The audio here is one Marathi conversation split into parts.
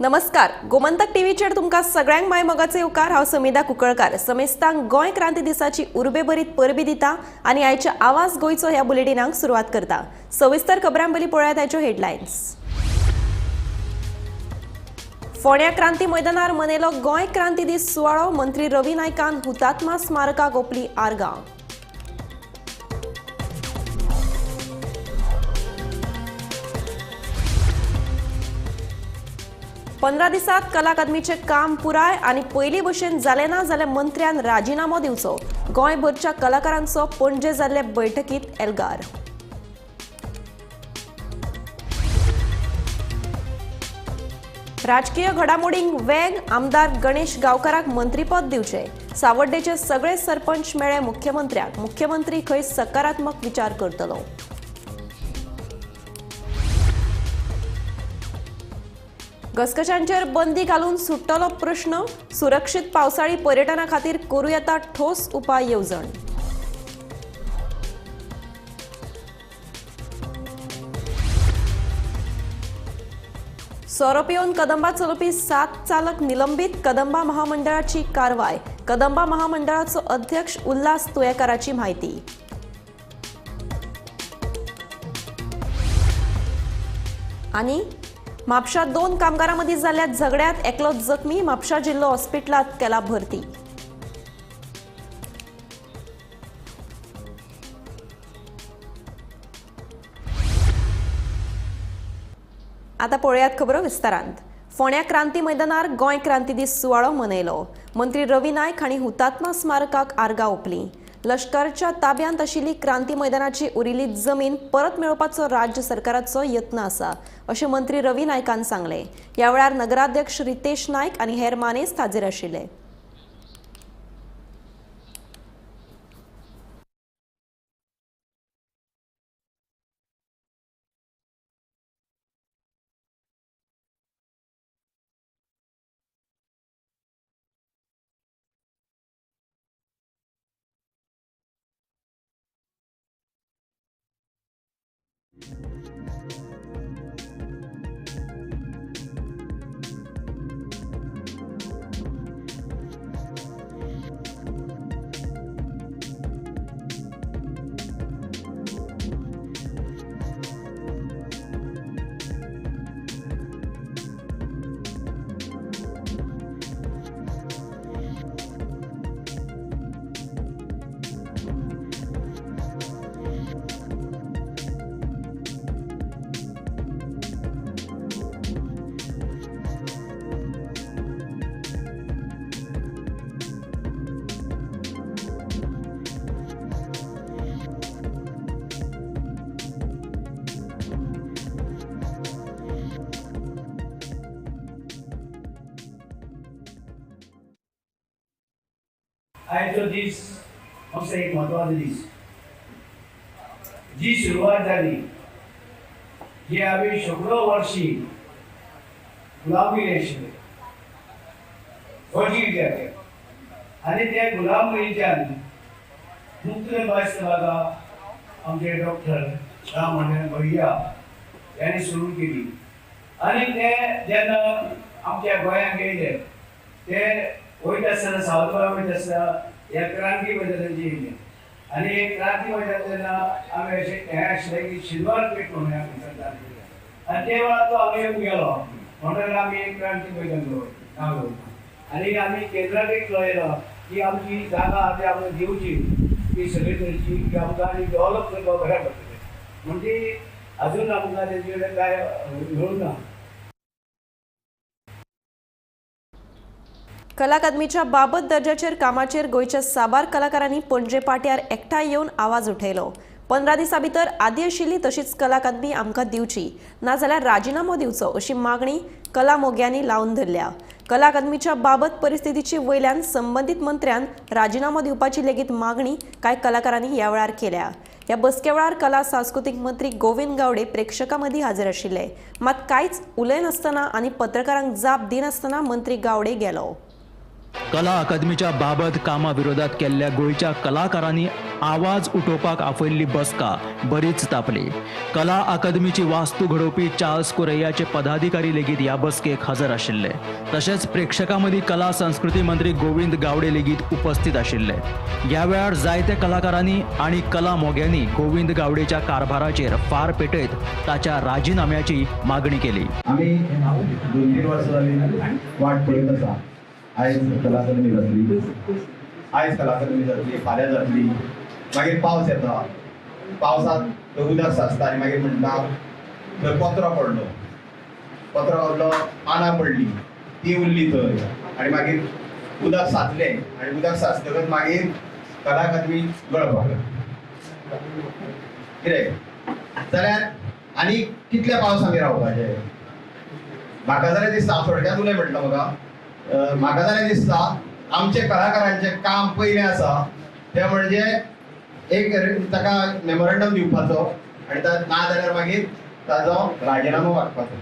नमस्कार. गोमंतक टीव्हीचेर तुमकां सगळ्यांक माय मोगाचे उपकार. हांव समिधा कुंकळकार. समेस्तांक गोंय क्रांती दिसाची उर्बेभरीत परबी दिता आनी आयचे आवाज गोंयचो ह्या बुलेटिनाक सुरवात करता. सविस्तर खबरांपयलीं पळयात आयच्यो हेडलायन्स. फोंड्या क्रांती मैदानार मनयलो गोंय क्रांती दीस सुवाळो. मंत्री रवी नायकान हुतात्मा स्मारकाक ओंपली आर्गां. पंदरा दिसांत कला अकादमीचे काम पुराय आनी पयली भशेन जालें ना जाल्यार मंत्र्यान राजिनामो दिवचो. गोंयभरच्या कलाकारांचो पणजे जाल्ले बैठकीत एल्गार. राजकीय घडामोडींक वेग. आमदार गणेश गांवकाराक मंत्रीपद दिवचे. सावड्डेचे सगळे सरपंच मेळे मुख्यमंत्र्याक. मुख्यमंत्री खंय सकारात्मक विचार करतलो. घसघशांचेर बंदी घालून सुट्टलो प्रश्न. सुरक्षीत पावसाळी पर्यटना खातीर करूं येता ठोस उपाय येवजण. सोरो पिवन कदंबा चलोवपी 7 चालक निलंबीत. कदंबा महामंडळाची कारवाय. कदंबा महामंडळाचो अध्यक्ष उल्हास तुयेकाराची म्हायती. आनी म्हापशां 2 कामगारां मदीं जाल्ल्या झगड्यांत एकलो जखमी. म्हापशां जिल्लो हॉस्पिटलांत केला भरती. आतां पळयात खबरो विस्तारांत. फोंड्या क्रांती मैदानार गोंय क्रांती दीस सुवाळो मनयलो. मंत्री रवी नायक हांणी हुतात्मा स्मारकाक आर्गां ओंपलीं. लश्कराच्या ताब्यांत आशिल्ली क्रांती मैदानाची उरिल्ली जमीन परत मेळोवपाचो राज्य सरकाराचो यत्न आसा अशें मंत्री रवी नायकान सांगलें. ह्या वेळार नगराध्यक्ष रितेश नायक आनी हेर मानेस्त हाजीर आशिल्ले. आयचो दीस असो एक महत्वाचो दीस. जी सुरवात जाली जी आमी शेकडो वर्षी गुलामी आशिल्ले फौजी विद्यार्थी आनी त्या गुलामगिरीच्यान मुक्त भास बागा आमचे डॉक्टर राम मंडल भैया यांनी सुरू केली. आनी ते जेन्ना आमच्या गोंयांत येयले ते वयता आसतना सावथगोवा वयता आसतना ह्या क्रांती मैदानाची येयले आनी क्रांती मैदान जेन्ना आमी अशें हें आशिल्लें की शिल्वर पेट म्हणून आनी ते वेळार तो आमी गेलो म्हणून आमी क्रांती मैदान नांव दवरता आनी आमी केंद्राक एक कळयलो की आमची जागा आतां आमकां दिवची ती सगळी करची की आमकां आनी डेवलप करपाक बऱ्या पडटलें म्हणजे अजून आमकां तेजे कडेन कांय मेळूंक ना. कला अकादमीच्या बाबत दर्जाचेर कामाचेर गोंयच्या साबार कलाकारांनी पणजे पाट्यार एकठांय येवन आवाज उठयलो. 15 दिसां भितर आदी आशिल्ली तशीच कला अकादमी आमकां दिवची नाजाल्यार राजिनामो दिवचो अशी मागणी कला मोग्यांनी लावन धरल्या. कला अकादमीच्या बाबत परिस्थितीची वयल्यान संबंदीत मंत्र्यान राजिनामो दिवपाची लेगीत मागणी कांय कलाकारांनी ह्या वेळार केल्या. ह्या बसके वेळार कला सांस्कृतीक मंत्री गोविंद गावडे प्रेक्षकां मदीं हाजीर आशिल्ले. मात कांयच उलयनासतना आनी पत्रकारांक जाप दिनासतना मंत्री गावडे गेलो. कला अकादमीच्या बाबत कामाविरोधात केल्ल्या गोंयच्या कलाकारांनी आवाज उठोवपाक आपयल्ली बसका बरीच तापली. कला अकादमीची वास्तू घडोवपी चार्ल्स कोरेयाचे पदाधिकारी लेगीत ह्या बसकेक हजर आशिल्ले. तशेंच प्रेक्षकां मदीं कला संस्कृती मंत्री गोविंद गावडे लेगीत उपस्थित आशिल्ले. ह्या वेळार जायत्या कलाकारांनी आनी कला मोग्यांनी गोविंद गावडेच्या कारभाराचेर फार पेटयत ताच्या राजिनाम्याची मागणी केली. आम्ही 2-3 वर्सां जाली वाट पळयत आसा. आयज कला अकादमी जातली, फाल्यां जातली, मागीर पावस येता, पावसांत थंय उदक साचता आनी मागीर म्हणटा थंय पत्रो पडलो, पानां पडली, ती उरली थंय आनी मागीर उदक साचलें आनी उदक साचतकच मागीर कला अकादमी गळपाक लागली. कितें जाल्यार आनी कितले पावस आमी रावपाचे? म्हाका जाल्यार दिसता, हांव थोडक्यात उलय म्हटलं म्हाका जाल्यार दिसता आमचे कलाकारांचें काम पयलें आसा तें म्हणजे एक ताका मेमोरंडम दिवपाचो आनी ना जाल्यार मागीर ताजो राजिनामो मागपाचो.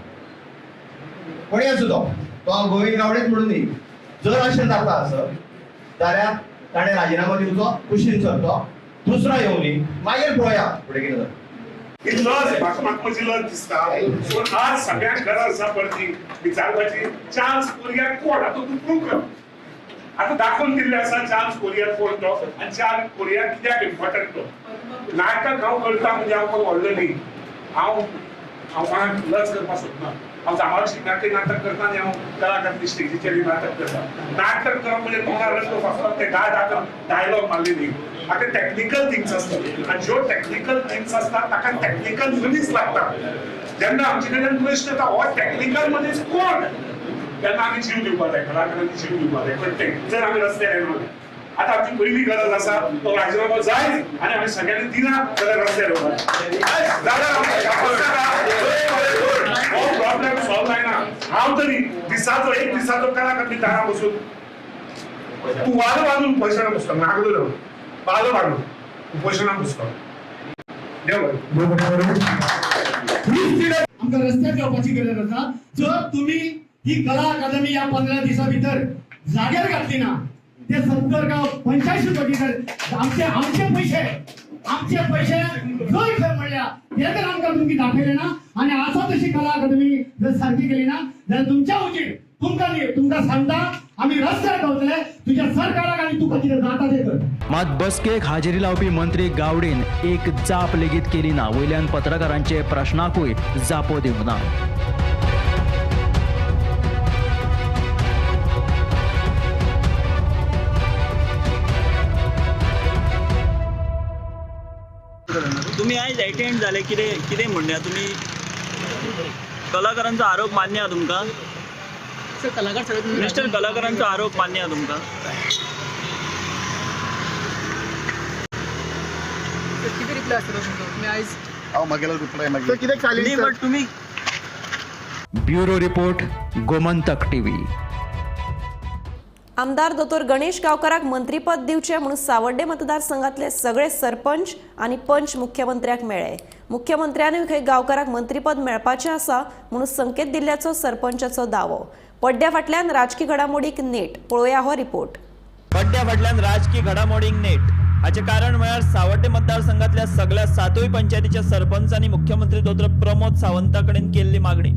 कोणी आसूं तो गोविंद गावडेच म्हणून न्ही, जर अशें जाता आसत जाल्यार ताणें राजिनामो दिवचो, कुशीन सरचो, दुसरो येवं न्ही, मागीर पळोवया फुडें कितें जाता. ही लज म्हाका म्हजी लज दिसता. पूण आज सगळ्यांक गरज आसा परती विचारपाची चार्ल्स कोरिया कोण, आतां तूं प्रूव कर. आतां दाखोवन दिल्लें आसा चार्ल्स कोरिया कोण तो आनी चार्ल्स कोरिया कित्याक इम्पॉर्टंट तो. नाटक हांव करता म्हणजे हांव कोण व्हडलो न्ही. हांव कोणाक लज करपाक सोदना. हांव जांबावली शिगम्याकय नाटक करता आनी हांव कला अकादमी स्टेजीचेर नाटक करता. नाटक करप म्हणजे तोंडार रस्तो फसलो ते डायलॉग मारले न्ही. हाका टॅक्निकल थिंग्स असतात आणि ज्यो टॅक्निकल थिंग्स असतात ताका टॅक्निकल मनीस लागता. जेन्ना आमचे कडेन प्रश्न येता हो टॅक्निकल मनीस कोण, तेन्ना आमी जीव दिवपाक जाय, कलाकारांनी जीव दिवपाक जाय. पण जर आमी रस्त्यार येना आतां आमची पयली गरज आसा तो राजिनामो जाय आनी आमी सगळ्यांनी दिना जाल्यार रस्त्यार हो प्रॉब्लेम सॉल्व जायना. हांव तरी एक दिसाचो कला अकादमी दारां बसून तूं वालो बांदून पयशां बसता, नागलो बालो बांदून उपोशणाक बसता. आमकां रस्त्यार येवपाची गरज आसा. जर तुम्ही ही कला अकादमी या 15 दिसां भितर जाग्यार घातली ना, ते 70 का 85 कोटी आमचे पैसे जर खंय म्हणल्या हे जर आमकां तुमची दाखयले ना आनी आसा तशी कला अकादमी जर सारखी केली ना जाल्यार तुमच्या उचीर तुमकां सांगता आमी रस्त्यार गावतले. तुज्या सरकाराक आनी तुका कितें जाता तें कर. मात बसकेक हाजेरी लावपी मंत्री गावडेन एक जाप लेगीत केली ना. वयल्यान पत्रकारांचे प्रश्नाकूय जापो दिवंक ना. तुम्ही आयज एटेंड जाले, कितें म्हणया तुम्ही? कलाकारांचो आरोप मान्य आहा तुमकां? मिस्टर कलाकारांचो आरोप मान्य आहा तुमकां? किती रिप्लाय आसतलो तुमचो? तुम्ही आयज हांव मागेलो रिप्लाय मागीर कितें चालली बट तुम्ही ब्युरो रिपोर्ट, गोमंतक टीव्ही. आमदार दोतोर गणेश गावकाराक मंत्रीपद दिवचे म्हणून सावर्डे मतदारसंघातले सगळे सरपंच आणि पंच मुख्यमंत्र्याक मेळ्ळे. मुख्यमंत्र्यानूय खंय गावकाराक मंत्रीपद मेळपाचें आसा म्हणून संकेत दिल्ल्याचो सरपंचाचो दावो. पड्ड्या फाटल्यान राजकी घडामोडीक नेट पळोवया हो रिपोर्ट. पड्ड्या फाटल्यान राजकीय घडामोडींक नेट. हाचे कारण म्हळ्यार सावर्डे मतदारसंघातल्या सगळ्या 7 पंचायतीच्या सरपंचांनी मुख्यमंत्री दोतोर प्रमोद सावंता कडेन केल्ली मागणी.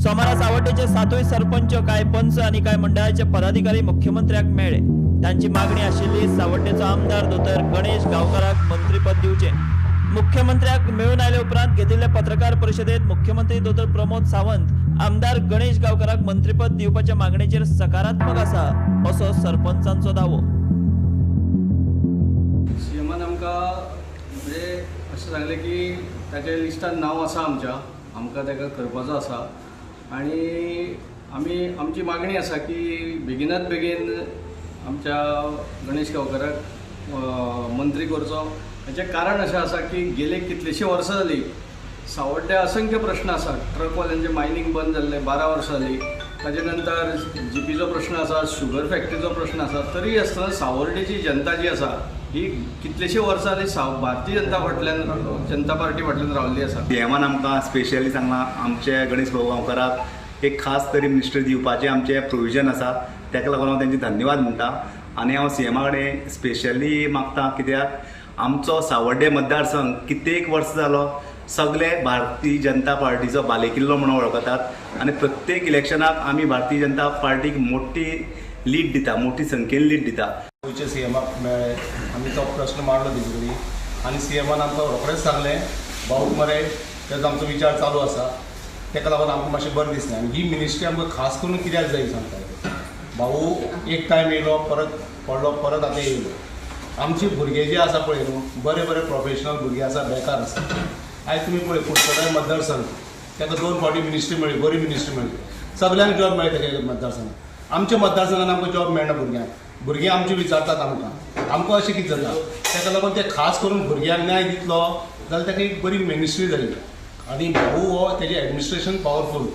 सोमारा सावर्डेचे 7 सरपंच, कांय पंच आनी कांय मंडळाचे पदाधिकारी मुख्यमंत्र्याक मेळ्ळे. तांची मागणी आशिल्ली सावर्डेचो आमदार दोतोर गणेश गावकाराक मंत्रीपद दिवचे. मुख्यमंत्र्याक मेळून आयले उपरांत घेतिल्ले पत्रकार परिशदेत मुख्यमंत्री दोतोर प्रमोद सावंत आमदार गणेश गावकाराक मंत्रीपद दिवपाच्या मागणेचेर सकारात्मक आसा असो सरपंचांचो दावो. सीएमान आमकां म्हणजे अशें सांगलें की ताच्या लिस्टान नांव आसा आमकां ताका करपाचो आसा आनी आमची मागणी आसा की बेगिनात बेगीन आमच्या गणेश गावकाराक मंत्री करचो. हेचें कारण अशें आसा की गेले कितलीशीं वर्सां जालीं सावर्ड्या असंख्य प्रश्न आसात. ट्रकवाल्यांचें मायनिंग बंद जाल्लें 12 वर्सां जालीं. ताजे नंतर जीपीचो प्रश्न आसा, शुगर फॅक्टरीचो प्रश्न आसा. तरी आसतना सावर्डेची जनता जी आसा ही कितलीशीं वर्सां जालीं भारतीय जनता पार्टी फाटल्यान रावल्ली आसा. सीएमान आमकां स्पेशली सांगलां आमचे गणेश भाऊ गांवकाराक एक खास तरी मिनिस्टर दिवपाचें आमचें प्रोविजन आसा. ताका लागून हांव तेंचे धन्यवाद म्हणटा आनी हांव सी एमा कडेन स्पेशली मागता कित्याक आमचो सावर्डे मतदारसंघ कित्येक वर्सां जालो सगळे भारतीय जनता पार्टीचो बालेकिल्लो म्हणून वळखतात आनी प्रत्येक इलेक्शनाक आमी भारतीय जनता पार्टीक मोठी लीड दिता, मोठी संख्येन लीड दिता. गोंयचे सी एमाक मेळ्ळे आमी तो प्रश्न मांडलो तेजे कडेन आनी सी एमान आमकां रोखडेंच सांगलें भाऊ मरे तेजो आमचो विचार चालू आसा ताका लागून आमकां मातशें बरें दिसलें आनी ही मिनिस्ट्री आमकां खास करून कित्याक जाय सांगता भाऊ एक टायम येयलो परत पडलो परत आतां येयलो. आमचे भुरगे जे आसा पळय न्हू बरे बरे प्रोफेशनल भुरगे आसा बेकार आसा. आयज तुमी पळय कुडचड्या मतदारसंघ ताका 2 फावटी मिनिस्ट्री मेळ्ळी, बरी मिनिस्ट्री मेळ्ळी, सगळ्यांक जॉब मेळटा ताच्या मतदारसंघात. आमच्या मतदारसंघात आमकां जॉब मेळना भुरग्यांक आमचे विचारतात आमकां अशें कितें जाता ताका लागून ते खास करून भुरग्यांक न्याय दितलो जाल्यार ताका एक बरी मिनिस्ट्री जाली. आनी भाऊ हो तेजें एडमिनिस्ट्रेशन पावरफूल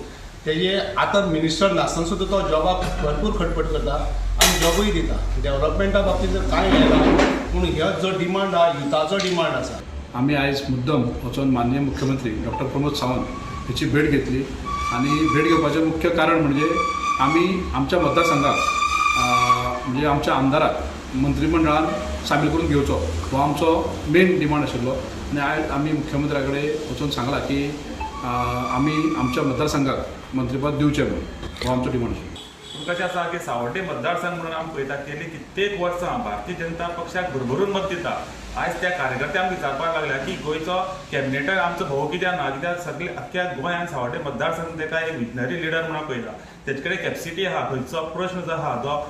तेजे आतां मिनिस्टर नासतना सुद्दां तो जॉबाक भरपूर खटपट करता आनी जॉबूय दिता. डेव्हलपमेंटा बाबतींत जर कांय येना पूण हो जो डिमांड आहा युथाचो डिमांड आसा. आम्ही आज मुद्दम वचून माननीय मुख्यमंत्री डॉक्टर प्रमोद सावंत हाची भेट घेतली आणि भेट घेवपाचें मुख्य कारण म्हणजे आम्ही आमच्या मतदारसंघाक म्हणजे आमच्या आमदाराक मंत्रिमंडळान सामील करून घेवचो हो आमचो मेन डिमांड आशिल्लो. आनी आयज आमी मुख्यमंत्र्या कडेन वचून सांगला की आमी आमच्या मतदारसंघाक मंत्रीपद दिवचें म्हणून हो आमचो डिमांड आशिल्लो. कशें आसा की सावर्डे मतदारसंघ म्हणून आमी पळयता गेली कित्येक वर्सां भारतीय जनता पक्षाक भरभरून मत दिता. आयज त्या कार्यकर्त्यांक विचारपाक लागल्या की गोंयचो कॅबिनेटाक आमचो भोव कित्याक ना कित्याक सगळे अख्ख्या गोंयांत सावर्डे मतदारसंघ ताका एक विजनरी लिडर म्हणून पळयता. तेजे कडेन कॅपसिटी आहा, खंयचो प्रश्न जो आहा तो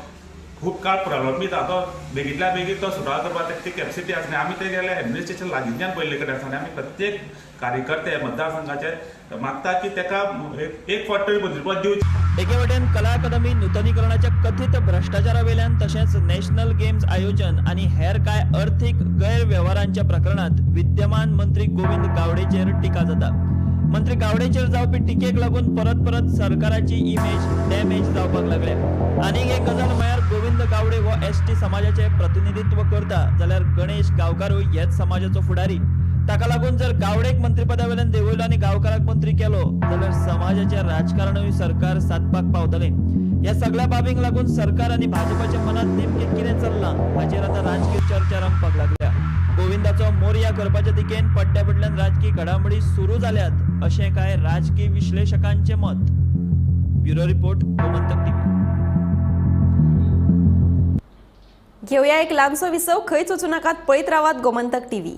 खूब काळ प्रलंबीत आहा तो बेगींतल्या बेगीन तो सुटावो करपाक ताका ती कॅपसिटी आसा. आमी ते गेले एडमिनिस्ट्रेशन लागींच्यान पळयल्ले कडेन आसा आनी आमी प्रत्येक कार्यकर्ते मतदारसंघाचे मागता की ताका एक फावट तरी मंत्रीपद दिवचें. एके वटेन कला अकादमी नूतनीकरणाच्या कथित भ्रष्टाचारावेल्यान तशेंच नॅशनल गेम्स आयोजन आणि हेर काय अर्थीक गैरव्यवहारांच्या प्रकरणात विद्यमान मंत्री गोविंद गावडेचेर टिका जाता. मंत्री गावडेचेर जावपी टिकेक लागून परत परत सरकाराची इमेज डॅमेज जावपाक लागल्या. आनीक एक गजाल म्हळ्यार गोविंद गावडे हो एसटी समाजाचे प्रतिनिधित्व करता जाल्यार गणेश गांवकारूय हेच समाजाचो फुडारी. ताका लागून जर गावडेक मंत्रीपदा वयल्यान देंवयलो आनी गांवकाराक मंत्री केलो जाल्यार समाजाचे राजकारणूय सरकार सादपाक पावतलें. ह्या सगळ्या बाबींक लागून सरकार आनी भाजपाच्या मनात नेमकें कितें चल्लां हाचेर आतां राजकीय चर्चा रंगपाक लागल्या. गोविंदाचो मोरया करपाच्या दिकेन पड्ड्यापटल्यान राजकीय घडामोडी सुरू जाल्यात अशें कांय राजकीय विश्लेशकांचें मत. Bureau report, Gomantak TV. घेऊया एक ल्हानसो विसव. खंयच वचूं नाकात, पळयत रावात गोमंतक टीव्ही.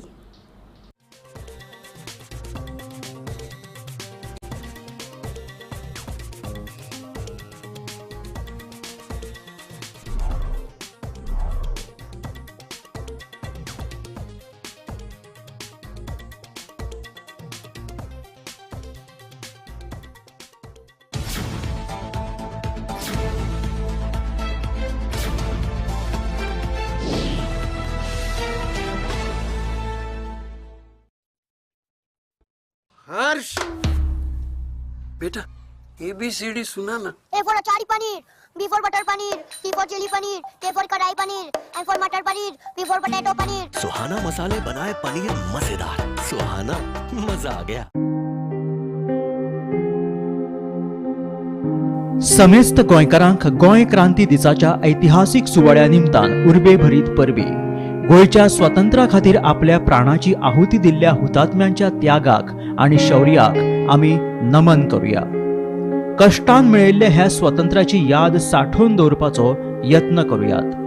हर्ष बेटा ABCD सुना ना. A for achari paneer, B for butter paneer, C for chili paneer, K for kadai paneer, M for matar paneer, P for potato paneer. Suhana मसाले बनाए पनीर मजेदार. सुहाना, मजा आ गया. समेस्त गोंयकारांक गोंय क्रांती दिसाच्या ऐतिहासीक सुवाळ्या निमतान उर्बे भरीत परबी. गोंयच्या स्वातंत्र्या खातीर आपल्या प्राणाची आहुती दिल्ल्या हुतात्म्यांच्या त्यागाक आणि शौर्याक आमी नमन करूया. कष्टान मेळयल्ल्या ह्या स्वातंत्र्याची याद साठोवन दवरपाचो यत्न करूयात.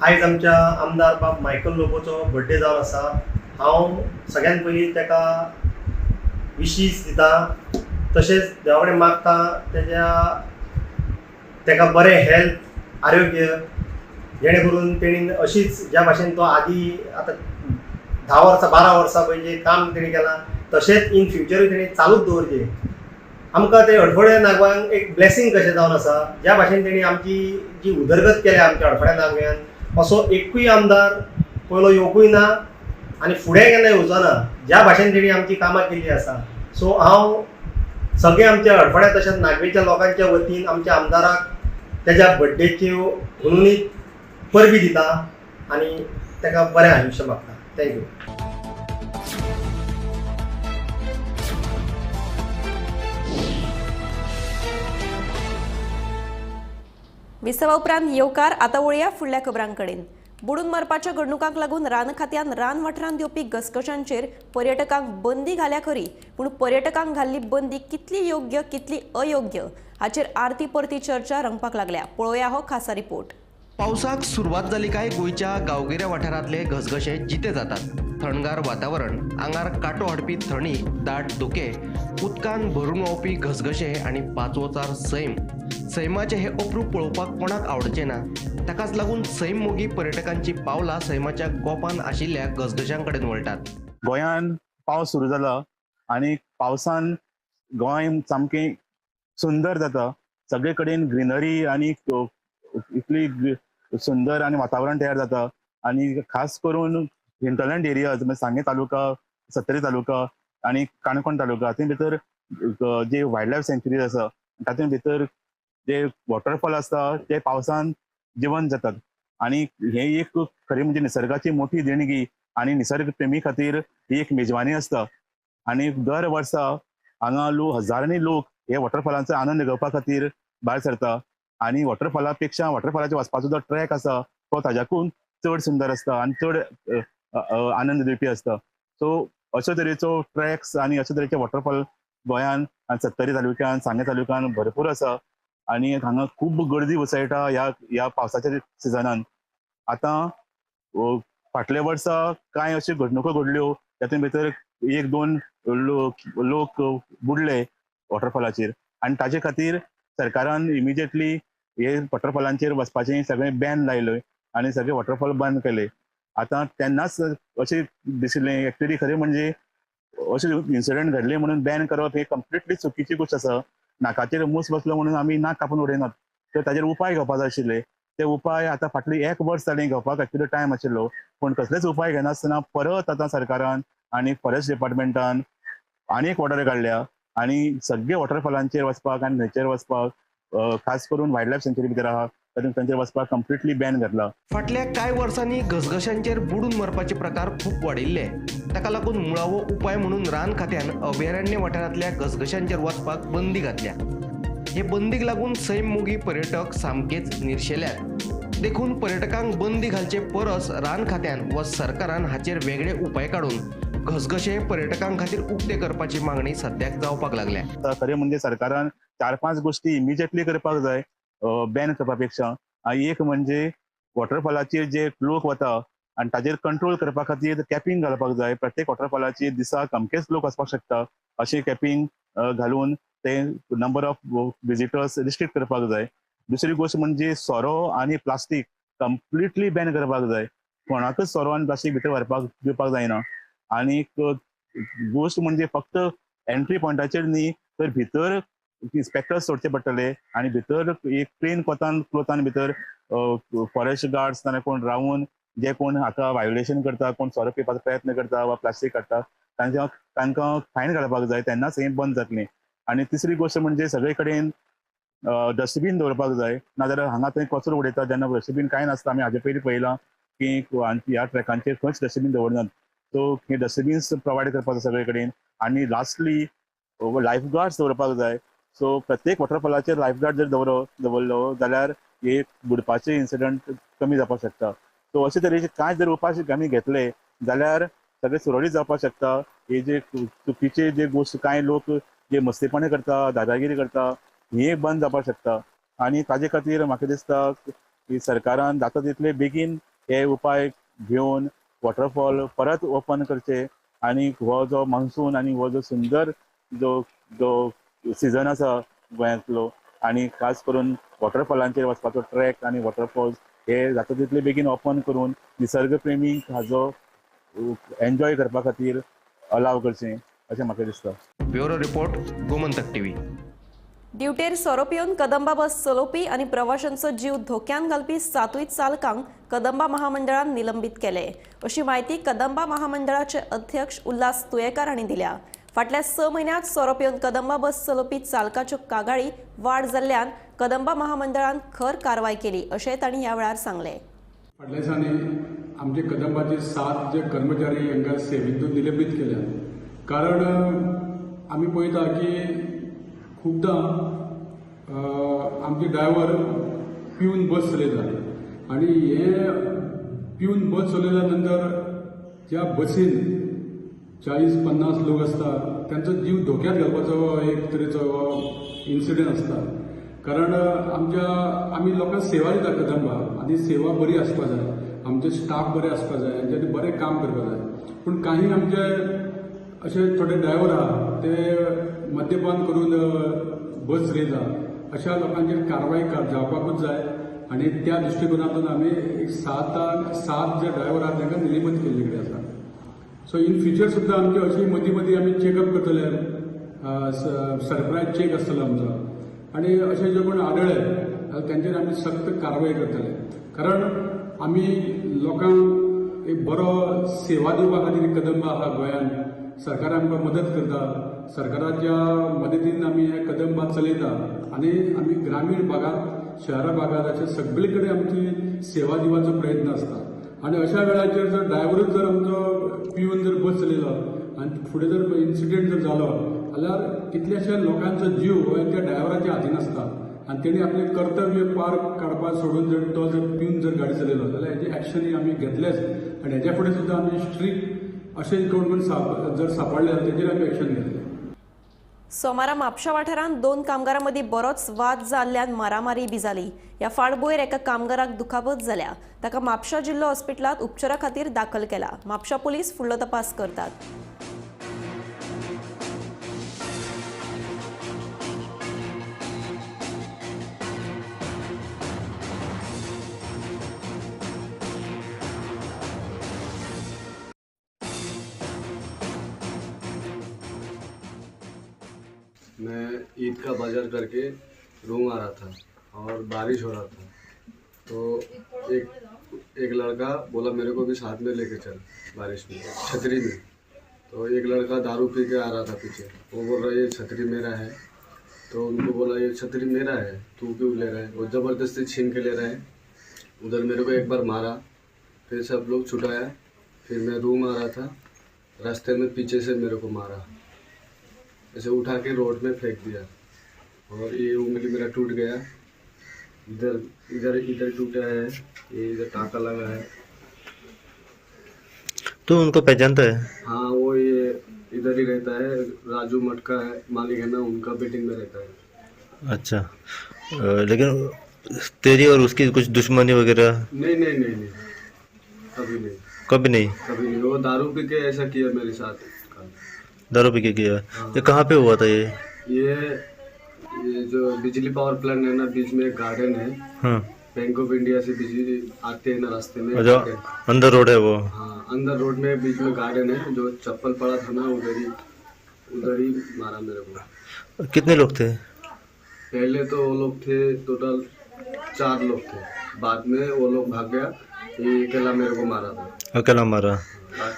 आयज आमच्या आमदार बाब मायकल लोबोचो बर्थडे जावन आसा. हांव सगळ्यात पयलीं ताका विशीस दिता, तशेंच देवा कडेन मागता ताका बरें हेल्थ आरोग्य जेणे करून तेणी अशीच ज्या भाशेन तो आदी आतां 10 वर्सां 12 वर्सां पयलीं काम तेणी केलां तशेंच इन फ्युचरूय तेणी चालूच दवरचें. आमकां ते अडफळे नागवांक एक ब्लेसिंग कशें जावन आसा. ज्या भाशेन तेणी आमची जी उदरगत केल्या आमच्या अडफळे नागव्यान असो एकूय आमदार पयलो येवकूय ना आनी फुडें केन्ना येवचोना ज्या भाशेन तेणी आमची कामां केल्ली आसा. सो हांव सगळे आमच्या अडफड्या तशेंच नागवेच्या लोकांच्या वतीन आमच्या आमदाराक तेज्या बड्डेच्यो हुनूनीत परबी दिता आनी ताका बरें आयुश्य मागता. थँक्यू. विसवा उपरांत येवकार आतां वळया फुडल्या खबरांकडेन. बुडून मरपाच्या घडणुकांक लागून रान खात्यान रान वाठारांत येवपी घसघशांचेर पर्यटकांक बंदी घाल्या खरी, पूण पर्यटकांक घाल्ली बंदी कितली योग्य कितली अयोग्य हाचेर आरती परती चर्चा रंगपाक लागल्या. पळोवया हो खासा रिपोर्ट. पावसाक सुरवात जाली काय गोंयच्या गांवगिऱ्या वाठारांतले घसघशे जिते जातात. थंडगार वातावरण, आंगार कांटो हाडपी थंडी, दाट धुके, उदकान भरून व्हांवपी घसघशे आनी पांचवोचार सैम. सैमाचे हे अप्रूप पळोवपाक कोणाक आवडचें ना. ताकाच लागून सैम मोगी पर्यटकांची पावलां सैमाच्या गोपान आशिल्ल्या घसघशां कडेन वळटात. गोंयान पावस सुरू जाला आनी पावसान गोंय सामकें सुंदर जाता. सगळे कडेन ग्रीनरी आनी इतली सुंदर आनी वातावरण तयार जाता. आनी खास करून हिंटरलँड एरियाज म्हणजे सांगे तालुका, सत्तरी तालुका आनी काणकोण तालुका हातूंत भितर जे वायल्ड लायफ सँच्युरीज आसा तातूंत भितर जे वॉटरफॉल आसता ते पावसान जिवंत जातात. आनी हे एक खरी म्हणजे निसर्गाची मोठी देणगी आनी निसर्ग प्रेमी खातीर ही एक मेजवानी आसता. आनी दर वर्सा हांगा हजारांनी लोक हे वॉटरफॉलांचो आनंद घेवपा खातीर भायर सरता. आनी वॉटरफॉला पेक्षा वॉटरफॉलाचेर वचपाचो जो ट्रॅक आसा तो ताज्याकून चड सुंदर आसता आनी चड आनंद दिवपी आसता. सो अशे तरेचो ट्रॅक्स आनी अशे तरेचे वॉटरफॉल गोंयान आनी सत्तरी तालुक्यान सांगे तालुक्यान भरपूर आसा. आनी हांगा खूब गर्दी उसळटा ह्या पावसाच्या सिजनान. आतां फाटल्या वर्सा कांय अश्यो घडणुको घडल्यो तातूंत भितर एक दोन लोक बुडले वॉटरफॉलाचेर आनी ताजे खातीर सरकारान इमिजिएटली हे वॉटरफॉलांचेर वचपाचें सगळें बॅन लायलें आनी सगळे वॉटरफॉल बंद केले. आतां तेन्नाच अशें दिसलें एक्चुअली खरें म्हणजे अशें इन्सिडंट घडले म्हणून बॅन करप ही कंप्लिटली चुकीची गोश्ट आसा. नाकाचेर मूस बसलो म्हणून आमी नाक कापून उडयनात. तर ताजेर उपाय घेवपाक जाय आशिल्ले. ते उपाय आतां फाटली 1 वर्स जालें घेवपाक एक्चुअली टायम आशिल्लो, पूण कसलेच उपाय घेनासतना परत आतां सरकारान आनी फॉरेस्ट डिपार्टमेंटान आनी एक ऑर्डर काडल्या आनी सगळे वॉटरफॉलांचेर वचपाक आनी न्हंयचेर वचपाक खास करून वायल्ड लायफ सँच्युरी भितर आहा तातूंत तांचेर वचपाक कंप्लिटली बॅन घातला. फाटल्या कांय वर्सांनी घसघशांचेर बुडून मरपाचे प्रकार खूब वाडिल्ले. ताका लागून मुळावो उपाय म्हणून रान खात्यान अभयारण्य वाठारांतल्या घसघशांचेर वचपाक बंदी घातल्या. हे बंदीक लागून सैम मोगी पर्यटक सामकेच निर्शेल्यात. देखून पर्यटकांक बंदी घालचे परस रान खात्यान व सरकारान हाचेर वेगळे उपाय काडून घसघशे पर्यटकां खातीर उक्ते करपाची मागणी सद्याक जावपाक लागल्या. खरें म्हणजे सरकारान 4-5 गोश्टी इमिजिएटली करपाक जाय बॅन करपा पेक्षा. एक म्हणजे वॉटरफॉलाचेर जे लोक वता आनी ताजेर कंट्रोल करपा खातीर कॅपिंग घालपाक जाय. प्रत्येक वॉटरफॉलाचेर दिसाक अमकेच लोक वचपाक शकता अशें कॅपिंग घालून ते नंबर ऑफ विजिटर्स रिस्ट्रिक्ट करपाक जाय. दुसरी गोष्ट म्हणजे सोरो आनी प्लास्टीक कंप्लिटली बॅन करपाक जाय. कोणाकच सोरो आनी प्लास्टीक भितर व्हरपाक दिवपाक जायना. आनी गोश्ट म्हणजे फक्त एंट्री पॉयंटाचेर न्ही तर भितर इन्स्पेक्टर्स सोडचे पडटले आनी भितर एक प्लेन क्लोथान भितर फॉरेस्ट गार्ड्स नाजाल्यार कोण रावन जे कोण हाका वायोलेशन करता, कोण सोरो पिवपाचो प्रयत्न करता वा प्लास्टीक काडटा तांकां फायन घालपाक जाय. तेन्नाच हें बंद जातलें. आनी तिसरी गोश्ट म्हणजे सगळे कडेन डस्टबीन दवरपाक जाय. नाजाल्यार हांगा थंय कचरो उडयता जेन्ना डस्टबीन कांय नासता. आमी हाजे पयलीं पळयलां की ह्या ट्रॅकांचेर खंयच डस्टबीन दवरनात. सो हे डस्टबीन्स प्रोवायड करपाक जाय सगळे कडेन. आनी लास्टली लायफ गार्ड्स दवरपाक जाय. सो प्रत्येक वॉटरफॉलाचेर लायफ गार्ड जर दवरलो जाल्यार हे बुडपाचे इन्सिडंट कमी जावपाक शकता. सो अशे तरेचे कांय जर उपाय आमी घेतले जाल्यार सगळें सुरळीत जावपाक शकता. हे जे चुकीचे जे गोश्ट कांय लोक जे मस्तीपणी करता, दादागिरी करता हे बंद जावपाक शकता. आनी ताजे खातीर म्हाका दिसता की सरकारान जाता तितले बेगीन हे उपाय घेवन वॉटरफॉल परत ओपन करचे आनी हो जो मान्सून आनी हो जो सुंदर जो सिजन आसा गोंयांतलो आनी खास करून वॉटरफॉलांचेर वचपाचो ट्रॅक आनी वॉटरफॉल्स हे जाता तितले बेगीन ओपन करून निसर्ग प्रेमींक हाजो एन्जॉय करपा खातीर अलाव करचें अशें म्हाका दिसता. Bureau report Gomantak TV. ड्युटेर सोरोप येवन कदंबा बस चलोवपी आनी प्रवाशांचो जीव धोक्यान घालपी 7 चालकांक कदंबा महामंडळान निलंबीत केले अशी माहिती कदंबा महामंडळाचे अध्यक्ष उल्हास तुयेकार हांणी दिल्या. फाटल्या 6 म्हयन्यांत सोरोप येवन कदंबा बस चलोवपी चालकाच्यो कागाळी वाड जाल्ल्यान कदंबा महामंडळान खर कारवाय केली अशें तांणी ह्या वेळार सांगले. फाटल्या दिसांनी आमचे कदंबाचे 7 जे कर्मचारी हांकां सेवेंतून निलंबीत केल्या. कारण आमी पळयता की खूबदां आमचे ड्रायव्हर पिवन बस चलयतात आनी हे पिवन बस चलयल्या नंतर ज्या बसीन 40-50 लोक असतात त्यांचो जीव धोक्यात घालपाचो एक तरेचो इन्सिडंट असता. कारण आमी लोकांक सेवा दिता कदंबा आनी सेवा बरी आसपा जाय, आमचे स्टाफ बरे आसपा जाय, तेंच्यांनी बरें काम करपा जाय. पूण काही आमचे असे थोडे ड्रायव्हर आहा ते मद्यपान करून बस चलयता. अशा लोकांचेर कारवाय जावपाकूच जाय आनी त्या दृश्टिकोनातून आमी एक 7 जे ड्रायव्हर आहा तांकां निलंबीत केल्ले कडेन आसा. सो इन फ्युचर सुद्दां आमचे अशी मदीं मदीं आमी चेकअप करतले, सरप्रायज चेक आसतलो आमचो आनी अशें जे कोण आढळ्ळे जाल्यार तांचेर आमी सक्त कारवाय करतले. कारण आमी लोकांक एक बरो सेवा दिवपा खातीर कदंबा आहा गोंयांत. सरकार आमकां मदत करता, सरकाराच्या मदतीन आमी हे कदंबा चलयता आनी आमी ग्रामीण भागात शहरा भागात अशे सगळे कडेन आमची सेवा दिवपाचो प्रयत्न आसता. आनी अशा वेळाचेर जर ड्रायव्हरूच जर आमचो पिवन जर बस चलयलो आनी फुडें जर इन्सिडेंट जर जालो जाल्यार कितल्याशा लोकांचो जीव हो त्या ड्रायव्हराच्या हातीन आसता आनी तेणी आपलें कर्तव्य पार काडपाक सोडून जर तो जर पिवन जर गाडी चलयलो जाल्यार हेजी एक्शन आमी घेतलेच आनी हेच्या फुडें सुद्दां आमी स्ट्रिक्ट अशें कोण जर सापडले तेजेर आमी एक्शन घेतले. सोमारा म्हापशा वाठारांत 2 कामगारां मदीं बरोच वाद जाल्ल्यान मारामारी बी जाली. ह्या फाटभुंयेर एका कामगाराक दुखापत जाल्या. ताका म्हापशा जिल्लो हॉस्पिटलांत उपचारा खातीर दाखल केला. म्हापशा पुलीस फुडलो तपास करतात. मैं ईद का बाजार करके रूम आ रहा था और बारिश हो रहा था, तो एक लड़का बोला मेरे को भी साथ में लेके चल बारिश में, छतरी में. तो एक लड़का दारू पी के आ रहा था पीछे, वो बोल रहा है ये छतरी मेरा है. तो उनको बोला ये छतरी मेरा है, तू क्यों ले रहा है. वो ज़बरदस्ती छीन के ले रहे हैं. उधर मेरे को एक बार मारा, फिर सब लोग छुटाया. फिर मैं रूम आ रहा था, रास्ते में पीछे से मेरे को मारा, ऐसे उठा के रोड में फेंक दिया और ये उंगली मेरा टूट गया. इधर इधर इधर टूटा है, ये इधर टाका लगा है. तो उनको पहचानता है? हाँ, वो ये इधर ही रहता है, राजू मटका है मालिक है ना, उनका बिल्डिंग में रहता है. अच्छा, लेकिन तेरी और उसकी कुछ दुश्मनी वगैरह? नहीं नहीं नहीं नहीं, कभी नहीं. कभी नहीं? कभी नहीं. वो दारू पी के ऐसा किया मेरे साथ. दारू पी के किया? ये कहाँ पे हुआ था ये जो बिजली पावर प्लांट है ना, बीच में एक गार्डन है. हाँ. बैंक ऑफ इंडिया से बिजली आते हैं ना रास्ते में. जो अंदर रोड है वो? हाँ, अंदर रोड में बीच में गार्डन है. जो चप्पल पड़ा था ना उधर ही मारा मेरे को. कितने लोग थे? पहले तो वो लोग थे टोटल 4 लोग थे, बाद में वो लोग भाग गया. ये अकेला मेरे को मारा था. अकेला मारा?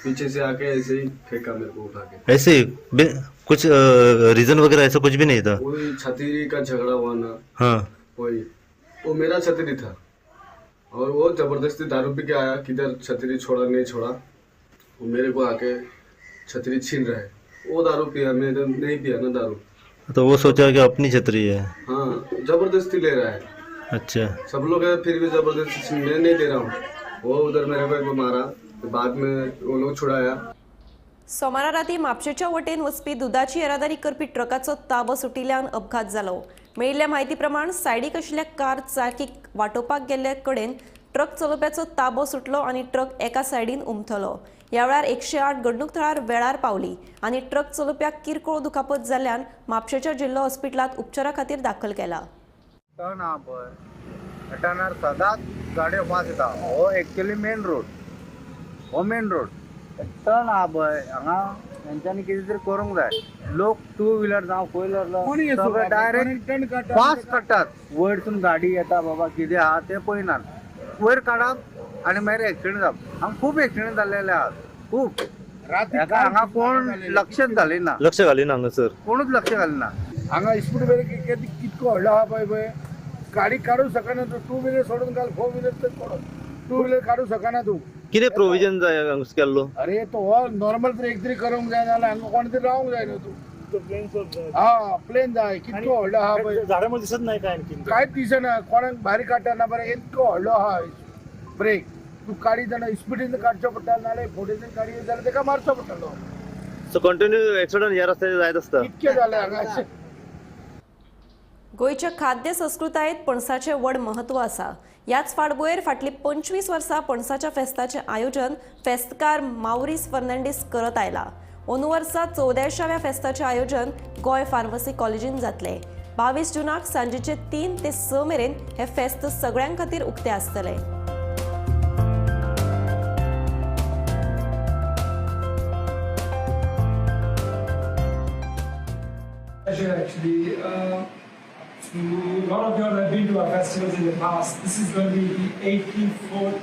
पीछे से आके ऐसे ही फेंका मेरे को उठा के. ऐसे ही? कुछ रीजन वगैरह ऐसा कुछ भी नहीं था? वही छतरी का झगड़ा हुआ ना. हाँ. वही, वो मेरा छतरी था और वो जबरदस्ती दारू पी के आया, किधर छतरी छोड़ा नहीं छोड़ा, वो मेरे को आके छतरी छीन रहा है. वो दारू पिया, मैंने नहीं पिया ना दारू. तो वो सोचा कि अपनी छतरी है? हाँ, जबरदस्ती ले रहा है. अच्छा. सब लोग है फिर भी जबरदस्ती, मैं नहीं दे रहा हूँ. वो उधर मेरे को एक मारा, बाद में वो लोग छुड़ाया. सोमारा राती म्हापशेच्या वटेन वचपी दुधाची येरादारी करपी ट्रकाचो ताबो सुटिल्ल्यान अपघात जालो. मेळिल्ल्या म्हायती प्रमाण सायडीक आशिल्ल्या कार चाकीक वांटोवपाक गेल्ले कडेन ट्रक चलोवप्याचो ताबो सुटलो आनी ट्रक एका सायडीन उमथलो. ह्या वेळार 108 घडणूक थळार वेळार पावली आनी ट्रक चलोवप्याक किरकोळ दुखापत जाल्ल्यान म्हापशेच्या जिल्लो हॉस्पिटलांत उपचारा खातीर दाखल केला. हटाणार सदांच गाड्यो फास्ट येता. हो एक्चुअली मेन रोड, हो मेन रोड. टर्न आहा पळय हांगा यांच्यानी कितें तरी करूंक जाय. लोक 2 व्हीलर जावं 4 व्हीलर सगळे डायरेक्ट फास्ट काडटात. वयरसून गाडी येता बाबा कितें आहा तें पळयनात. वयर काडप आनी मागीर एक्सिडेंट जावप. हांगा खूब एक्सिडेंट जाल्लेले आहात खूब. हांगा कोण लक्षच घालिना. लक्ष घालिना हांगासर कोणूच लक्ष घालिना. हांगा स्पीड ब्रेक कितको व्हडलो आहा पळय गाडी काडूंक शकना तूं. 2 व्हीलर सोडून घाल 4 व्हीलर तर सोड. 2 व्हीलर काडूंक शकना तूं. कितें प्रोविजन जाय हांगा केल्लो? अरे तो हो नॉर्मल तरी एक तरी करूंक जाय नाल्यार हांगा कोण तरी रावंक जाय न्हू तूं. हा प्लेन जाय. कितको व्हडलो आहा पळय. झाडां दिसत नाही काय कांयच दिसना. कोणाक भारी काडटना बरें इतको व्हडलो आहा ब्रेक. तूं काडी जाणा स्पिडीन काडचो पडटा नाल्यार फुडें गाडी येत जाल्यार तेका मारचो पडटलो. सो कंटिन्यू एक्सिडंट ह्या रस्त्याचेर जायत आसता. इतके जाले हांगा. गोंयच्या खाद्य संस्कृतायेंत पणसाचें व्हड महत्व आसा. ह्याच फाटभुंयेर फाटलीं 25 वर्सां पणसाच्या फेस्ताचें आयोजन फेस्तकार माउरीस फर्नांडीस करत आयला. अंदू वर्सा 14व्या फेस्ताचें आयोजन गोंय फार्मसी कॉलेजींत जातलें. 22 जूनाक सांजेचे 3 ते 6 मेरेन हे फेस्त सगळ्यां खातीर उक्तें आसतलें. Actually, a lot of you have been to our festivals in the past. This is going to be the 84th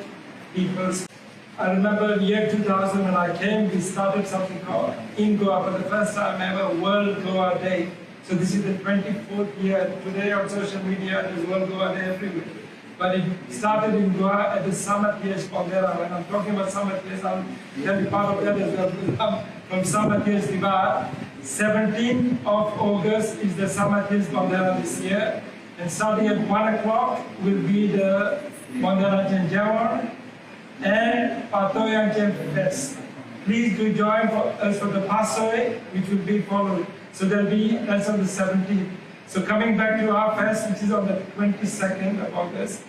People's. I remember in the year 2000 when I came, we started something called In Goa for the first time ever, World Goa Day. So this is the 24th year. Today on social media, there's World Goa Day everywhere. But it started in Goa at the Summer Theatre Pondera. When I'm talking about Summer Theatre, I'll tell you part of that as well. I'm from Summer Theatre Divar. 17th of August is the Summer Theatre Pondera this year. And starting at 1 o'clock will be the Pondera Janjawar and Patoyan Fest. Please do join us for the Passover, which will be followed. So that's on the 17th. So coming back to our fest, which is on the 22nd of August,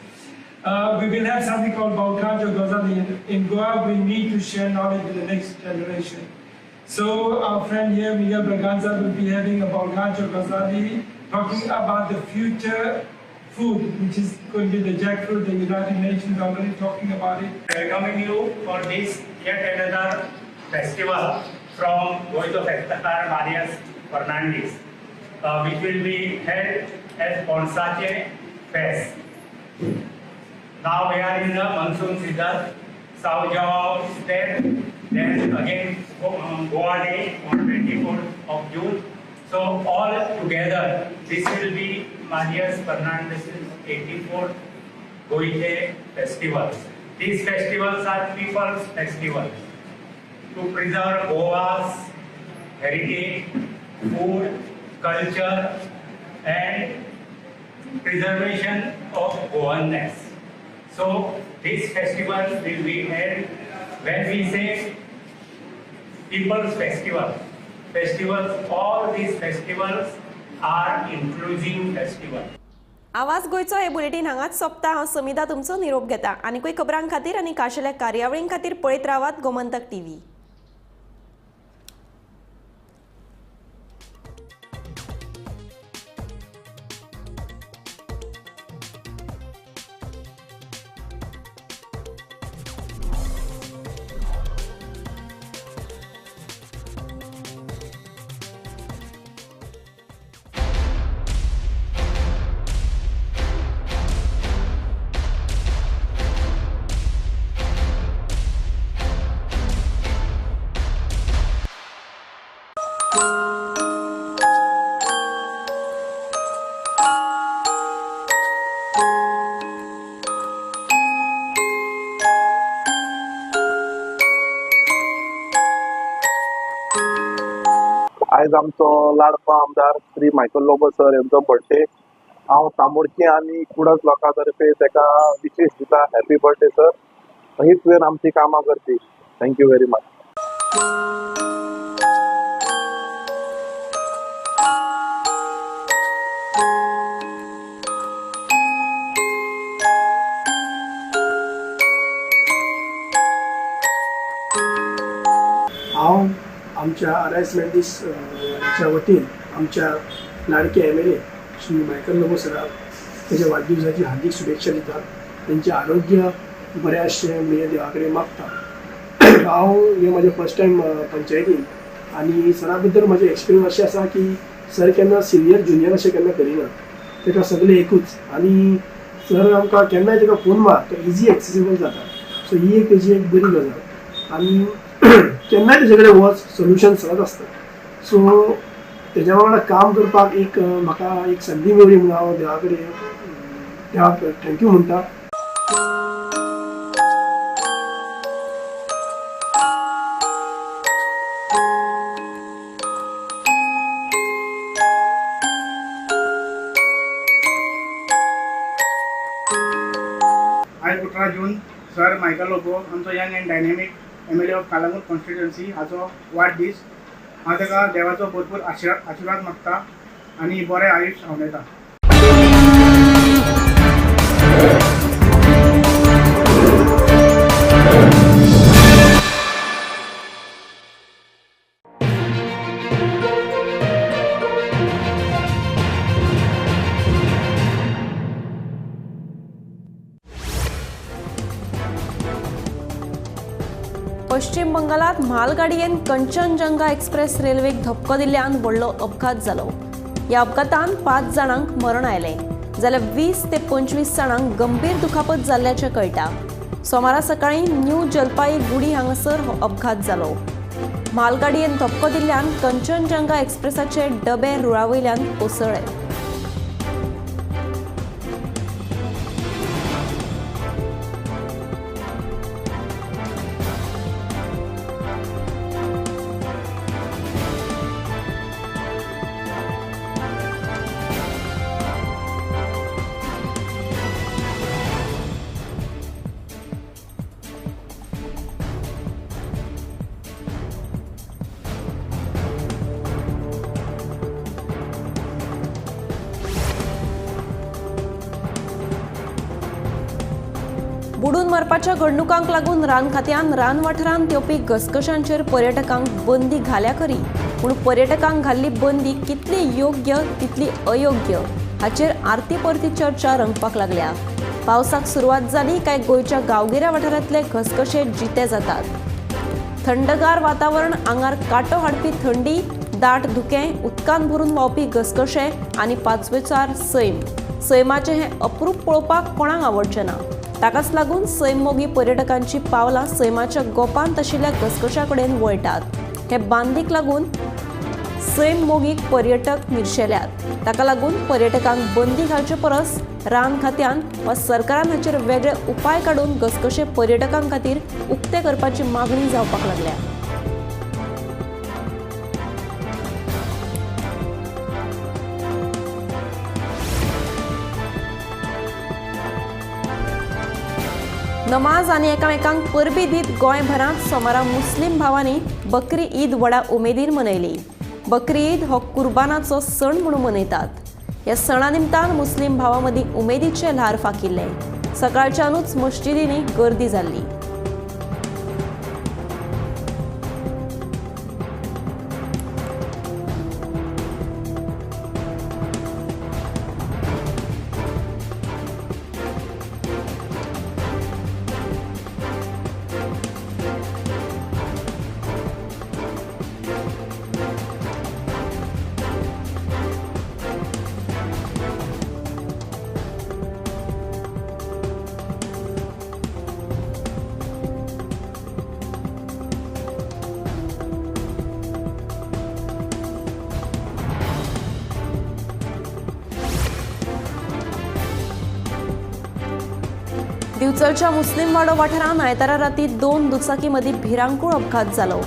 we will have something called Balkanjo Gozali. In Goa, we need to share knowledge with the next generation. So our friend here, Miguel Braganza, will be having a Balkanjo Gozali, talking about the future food, which is going to be the jackfruit. The United Nations already talking about it. Welcoming you for this yet another festival from Goito Festakar Marius Fernandez, which will be held as Ponsache Fest. Now we are in the monsoon season. South Java State, then again Goa Day on 24th of June. So all together, this will be Marius Fernandez's 84th Goite Festival. These festivals are people's festivals to preserve Goa's heritage, food, culture, and preservation of Goanness. So this festival will be held when we say people's festival. All these festivals are inclusive festivals. आवाज गोयचो हे बुलेटिन हांगाच सोंपता. हांव समिता तुमचो निरोप घेता. आनीकूय खबरां खातीर आनी खाशेल्या कार्यावळीं खातीर पळयत रावात गोमंतक टीव्ही. आयज आमचो लाडको आमदार श्री मायकल लोबो सर यांचो बर्थडे. हांव तामोडची आनी कुडक लोकां तर्फे ताका विशेश दिता. Happy birthday sir. हीच वेळ आमची कामां करची. Thank you very much. हांव आमच्या आर.एस. मेंडीसच्या वतीन आमच्या लाडके एम.एल.ए. श्री मायकल लोबो सराक त्याच्या वाढदिवसाची हार्दिक शुभेच्छा दिता. त्यांचे आरोग्य बरें आसचें म्हणजे देवा कडेन मागता. हांव हे म्हजें फर्स्ट टायम पंचायतीन आनी सरा भितर म्हजे एक्सपिरियन्स अशें आसा की सर केन्ना सिनियर जुनियर अशें केन्ना करिना, ताका सगळें एकूच. आनी सर आमकां केन्नाय ताका फोन मार तो इजी एक्सेसिबल जाता. सो ही एक तेजी एक बरी गजाल. आनी केन्नाय तेजे कडेन वच सोल्युशन सदांच आसता. सो तेज्या वांगडा काम करपाक एक म्हाका एक संदी मेळ्ळी म्हणून हांव देवा कडेन देवाक थँक्यू म्हणटा. आयज 18 जून सर मायकल लोबो आमचो young and dynamic MLA of Calangute constituency हाचो वाडदीस. हांव ताका देवाचो भरपूर आशिर्वाद मागता आनी बरें आयुश्य आवडटा. पश्चिम बंगालात म्हालगाडयेन कंचनजंगा एक्सप्रेस रेल्वेक धपको दिल्ल्यान व्हडलो अपघात जालो. ह्या अपघातान 5 जाणांक मरण आयलें, जाल्यार 20 ते 25 जाणांक गंभीर दुखापत जाल्ल्याचें कळटा. सोमारा सकाळीं न्यू जलपाईगुडी हांगासर हो अपघात जालो. म्हालगाडयेन धपको दिल्ल्यान कंचनजंगा एक्सप्रेसाचे डबे रुळावयल्यान कोसळ्ळे. बुडून मरपाच्या घडणुकांक लागून रान खात्यान रान वाठारांत येवपी घसघशांचेर पर्यटकांक बंदी घाल्या खरी, पूण पर्यटकांक घाल्ली बंदी कितली योग्य तितली अयोग्य हाचेर आरती परती चर्चा रंगपाक लागल्या. पावसाक सुरवात जाली काय गोंयच्या गांवगिऱ्या वाठारांतले घसघशे जिते जातात. थंडगार वातावरण, आंगार कांटो हाडपी थंडी, दाट धुकें, उदकान भरून व्हांवपी घसघशे आनी पांचवेचार सैम. सैमाचें हें अप्रूप पळोवपाक कोणाक आवडचें ना. ताकाच लागून सैम मोगी पर्यटकांची पावलां सैमाच्या गोपांत आशिल्ल्या घसघश्या कडेन वळटात. हे बांदीक लागून सैम मोगीक पर्यटक निर्शेल्यात. ताका लागून पर्यटकांक बंदी घालचे परस रान खात्यान वा सरकारान हाचेर वेगळे उपाय काडून घसघशे पर्यटकां खातीर उक्ते करपाची मागणी जावपाक लागल्या. नमाज आनी एकामेकांक परबी दीत गोंयभरांत सोमारा मुस्लीम भावांनी बकरी ईद व्हडा उमेदीन मनयली. बकरी ईद हो कुर्बानाचो सण म्हणून मनयतात. ह्या सणा निमतान मुस्लीम भावां मदीं उमेदीचे ल्हार फाकिल्ले. सकाळच्यानूच मस्जिदींनी गर्दी जाल्ली. दिवचलच्या मुस्लिम वाडो वाठारांत आयतारा राती 2 दुचाकी मदीं भिरांकूळ अपघात जालो.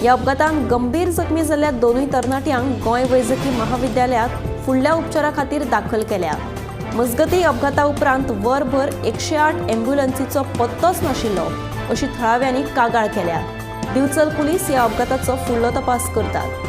ह्या अपघातांत गंभीर जखमी जाल्ल्या दोनूय तरणाट्यांक गोंय वैजकी महाविद्यालयांत फुडल्या उपचारा खातीर दाखल केल्या. मजगती अपघाता उपरांत वरभर 108 अँब्युलन्सीचो पत्तोच नाशिल्लो अशी थळाव्यांनी कागाळ केल्या. दिवचल पुलीस ह्या अपघाताचो फुडलो तपास करतात.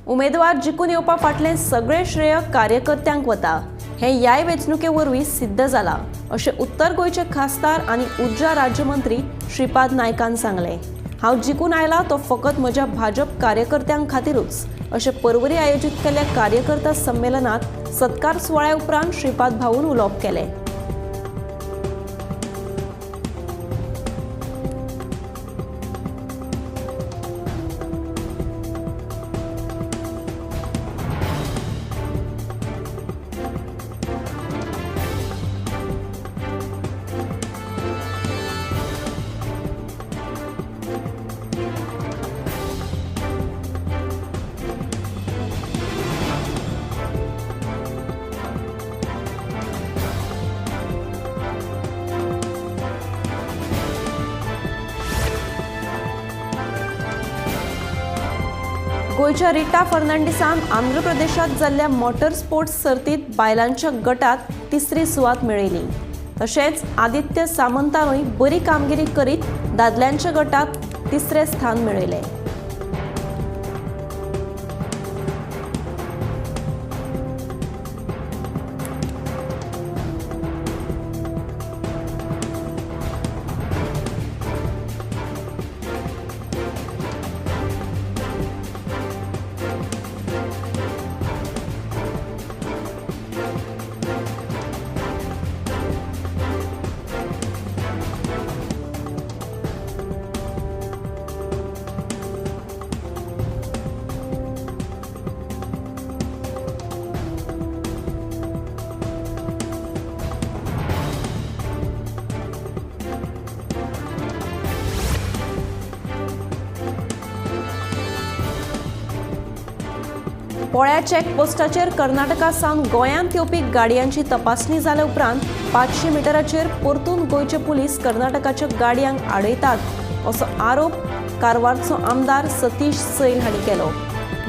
उमेदवार जिखून येवपा फाटलें सगळें श्रेय कार्यकर्त्यांक वता हें ह्या वेंचणुके वरवीं सिद्ध जालां अशें उत्तर गोंयचे खासदार आनी उर्जा राज्यमंत्री श्रीपाद नायकान सांगलें. हांव जिखून आयलां तो फकत म्हज्या भाजप कार्यकर्त्यांक खातीरूच अशें परवरी आयोजीत केल्ल्या कार्यकर्ता संमेलनात सत्कार सुवाळ्या उपरांत श्रीपाद भाऊन उलोवप केलें. गोयच्या रिटा फर्नांडिसान आंध्र प्रदेशात जाल्ल्या मोटर स्पोर्ट्स सर्तीत बायलांच्या गटात तिसरी सुवात मेळयली. तशेंच आदित्य सामंतानूय बरी कामगिरी करीत दादल्यांच्या गटात तिसरे स्थान मेळयलें. पोळ्या चॅकपोस्टाचेर कर्नाटका सावन गोंयांत येवपी गाडयांची तपासणी जाल्या उपरांत 500 मिटराचेर परतून गोंयचे पुलीस कर्नाटकाच्या गाडयांक आडयतात असो आरोप कारवारचो आमदार सतीश सैल हांणी केलो.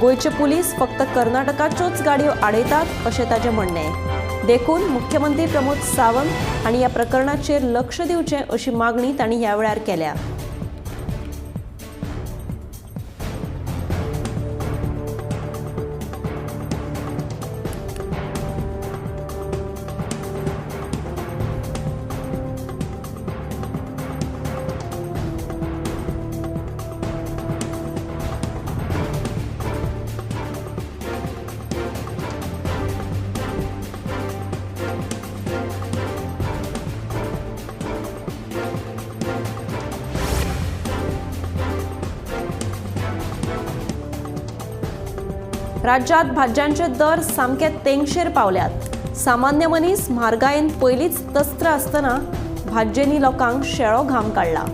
गोंयचे पुलीस फक्त कर्नाटकाच्योच गाडयो आडयतात अशें ताचें म्हणणें. देखून मुख्यमंत्री प्रमोद सावंत हांणी ह्या प्रकरणाचेर लक्ष दिवचें अशी मागणी तांणी ह्या वेळार केल्या. राज्यात भाज्यांचे दर सामके तेंगशेर पावल्यात. सामान्य मनीस म्हारगायेन पयलींच तस्त्र आसतना भाज्येंनी लोकांक शेळो घाम काडला.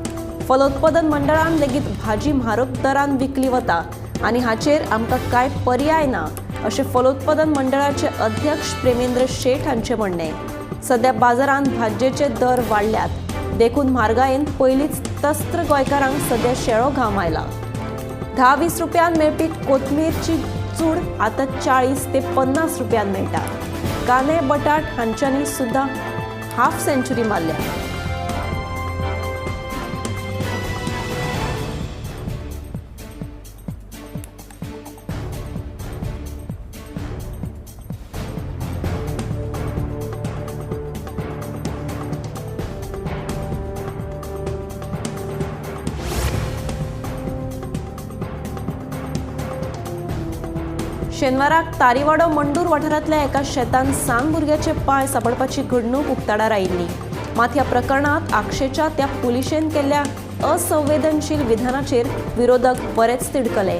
फलोत्पादन मंडळान लेगीत भाजी म्हारग दरान विकली वता आनी हाचेर आमकां कांय पर्याय ना अशें फलोत्पादन मंडळाचे अध्यक्ष प्रेमेंद्र शेठ हांचें म्हणणें. सध्या बाजारांत भाज्येचे दर वाडल्यात. देखून म्हारगायेन पयलींच तस्त्र गोंयकारांक सध्या शेळो घाम आयला. 10-20 रुपयान मेळपी कोथमीरची चूड आतां 40 ते 50 रुपयान मेळटा. कांदे बटाट हांच्यांनी सुद्दां हाफ सेंचुरी मारल्या. शेनवाराक तारीवाडो मंडूर वाठारांतल्या एका शेतान सांग भुरग्याचे पांय सापडपाची घडणूक उक्ताडार आयिल्ली. मात ह्या प्रकरणात आक्षेच्या त्या पुलिशेन केल्ल्या असंवेदनशील विधानाचेर विरोधक बरेच तिडकले.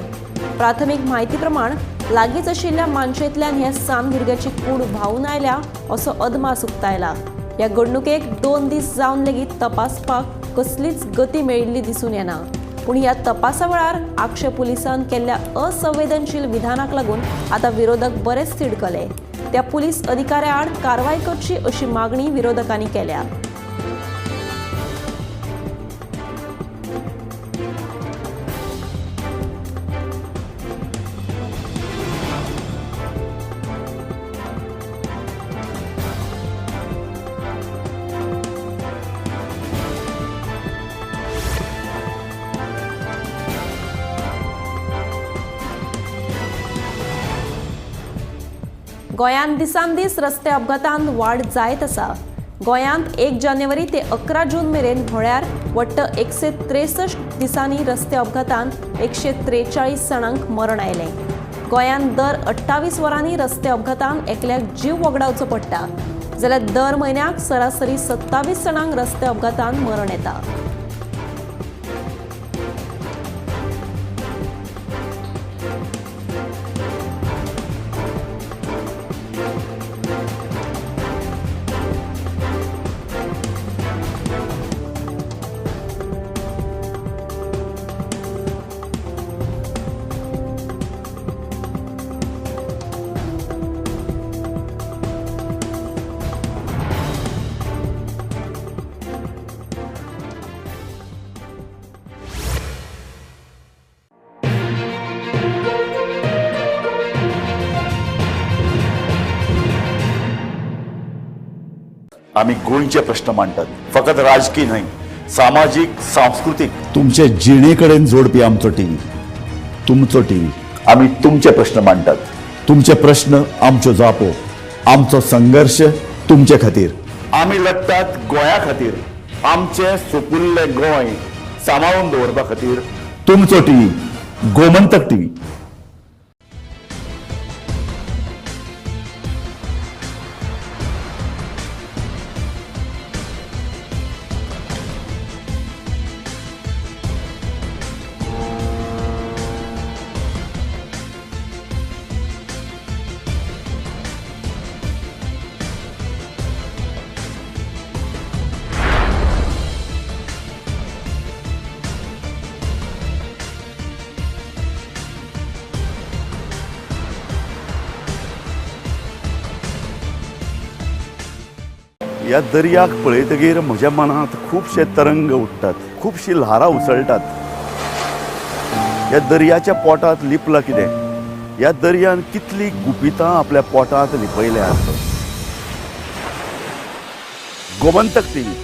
प्राथमीक म्हायती प्रमाण लागींच आशिल्ल्या मानशेंतल्यान ह्या सांग भुरग्याची कूड व्हांवून आयल्या असो अदमास उक्तायला. ह्या घडणुकेक 2 दीस जावन लेगीत तपासपाक कसलीच गती मेळिल्ली दिसून येना. पूण ह्या तपासा वेळार आक्षे पुलिसान केल्ल्या असंवेदनशील विधानाक लागून आतां विरोधक बरेच तिडकले. त्या पुलीस अधिकाऱ्या आड कारवाय करची अशी मागणी विरोधकांनी केल्या. गोंयांत दिसान दीस रस्ते अपघातांत वाड जायत आसा. गोंयांत 1 जानेवारी ते 11 जून मेरेन म्हळ्यार वट्ट 163 दिसांनी रस्ते अपघातांत 143 जाणांक मरण आयलें. गोंयांत दर 28 वरांनी रस्ते अपघातांत एकल्याक जीव वगडावचो पडटा, जाल्यार दर म्हयन्याक सरासरी 27 जाणांक रस्ते अपघातांत मरण येता. आम्ही गोंयचे प्रश्न मांडटात, फकत राजकीय न्हय, सामाजीक सांस्कृतिक. तुमचे जिणेकडेन जोडपी आमचो टीव्ही, तुमचो टीव्ही. आम्ही तुमचे प्रश्न मांडटात. तुमचे प्रश्न आमच्यो जापो, आमचो संघर्ष तुमचे खातीर. आम्ही लढटात गोंया खातीर, आमचे सोपुल्ले गोंय सांबाळून दवरपा खातीर. तुमचो टीव्ही, गोमंतक टीव्ही. ह्या दर्याक पळयतकीर म्हज्या मनांत खुबशे तरंग उठतात, खुबशी ल्हारां उसळटात. ह्या दर्याच्या पोटांत लिपलां कितें? ह्या दर्यान कितली गुपितां आपल्या पोटांत लिपयल्यात. गोमंतक टीव्ही.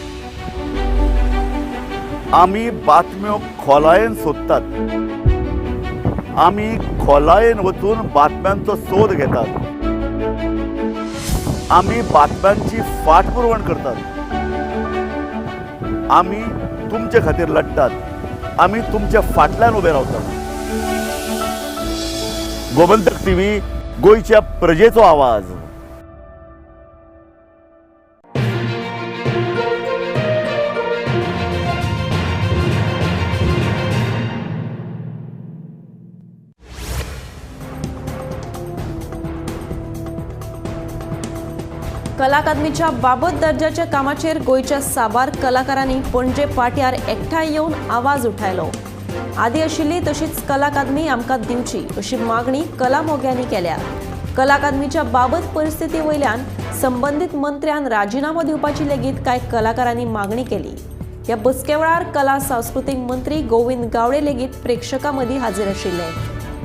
आमी बातम्यो खोलायेन सोदतात, आमी खोलायेन वचून बातम्यांचो सोद घेतात. आमी बातम्यांची फाटपुरवण करतात. आमी तुमचे खातीर लढटात, आमी तुमच्या फाटल्यान उबे रावतात. गोमंतक टीव्ही, गोंयच्या प्रजेचो आवाज. कला अकादमीच्या बाबत दर्जाच्या कामाचेर गोंयच्या साबार कलाकारांनी पणजे पाट्यार एकठांय येवन आवाज उठयलो. आदी आशिल्ली तशीच कला अकादमी आमकां दिवची अशी मागणी कला मोग्यांनी केल्या. कला अकादमीच्या बाबत परिस्थिती वयल्यान संबंदीत मंत्र्यान राजिनामो दिवपाची लेगीत कांय कलाकारांनी मागणी केली. ह्या बसके वेळार कला सांस्कृतीक मंत्री गोविंद गावडे लेगीत प्रेक्षकां मदीं हाजीर आशिल्ले.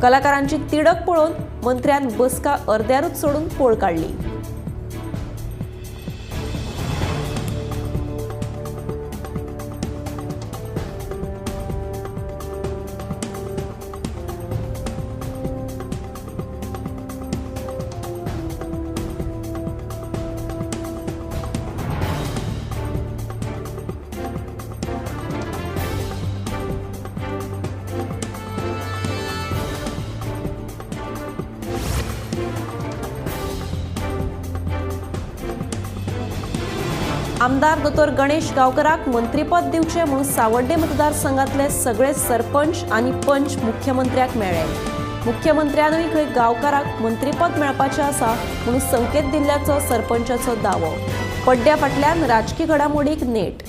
कलाकारांची तिडक पळोवन मंत्र्यान बसका अर्द्यारूच सोडून पळ काडली. आमदार दोतोर गणेश गांवकराक मंत्रीपद दिवचे म्हणून सावड्डे मतदारसंघातले सगळे सरपंच आणि पंच मुख्यमंत्र्याक मेळ्ळे. मुख्यमंत्र्यानूय खंय गांवकाराक मंत्रीपद मेळपाचें आसा म्हणून संकेत दिल्ल्याचो सरपंचाचो दावो. पड्ड्या फाटल्यान राजकीय घडामोडीक नेट.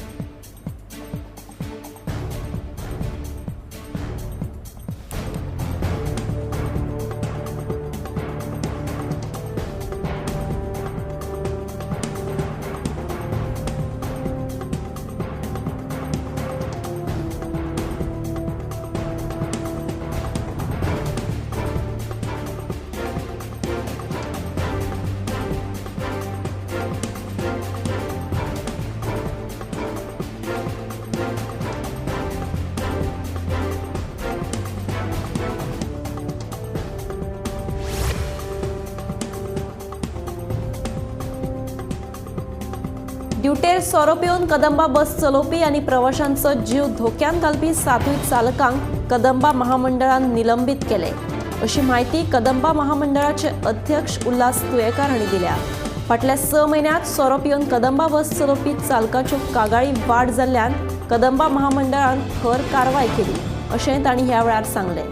ड्युटेर सोरो पिवन कदंबा बस चलोवपी आनी प्रवाशांचो जीव धोक्यान घालपी 7 चालकांक कदंबा महामंडळान निलंबीत केले अशी माहिती कदंबा महामंडळाचे अध्यक्ष उल्हास तुयेकार हांणी दिल्या। फाटल्या 6 म्हयन्यांत सोरो पिवन कदंबा बस चलोवपी चालकाच्यो कागाळी वाड जाल्ल्यान कदंबा महामंडळान खर कारवाय केली अशें तांणी ह्या वेळार सांगलें।